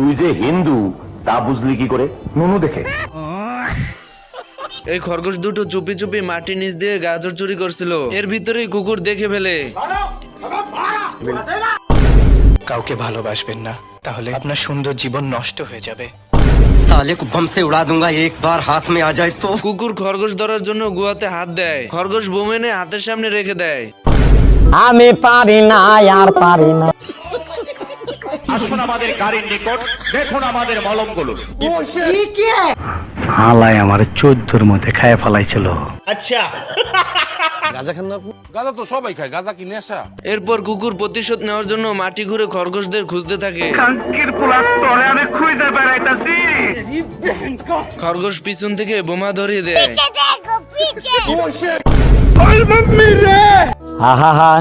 তুই যে হিন্দু তা বুঝলি কি করে? নুনু দেখে। এই খরগোশ দুটো চুপি চুপি মাটি নিচ দিয়ে গাজর চুরি করছিল, এর ভিতরেই কুকুর দেখে ফেলে। কাউকে ভালোবাসবেন না, তাহলে আপনার সুন্দর জীবন নষ্ট হয়ে যাবে। साले को बम से उड़ा दूंगा एक बार हाथ में आ जाए तो। কুকুর খরগোশ ধরার জন্য গুহাতে হাত দেয়, খরগোশ বোম এনে হাতের সামনে রেখে দেয়। আমি পারি না আর পারি না। আসুন আমাদের গাড়ির নিকট, দেখুন আমাদের মলমগুলো। হালাই আমার 14-র মধ্যে খায় ফেলাইছিল। গাঁজা তো সবাই খায়, গাঁজা কি নেশা? এরপর কুকুর প্রতিশোধ নেওয়ার জন্য মাটি ঘুরে খরগোশদের খুঁজতে থাকে। খরগোশ পিছন থেকে বোমা ধরিয়ে দেয়। হা হা হা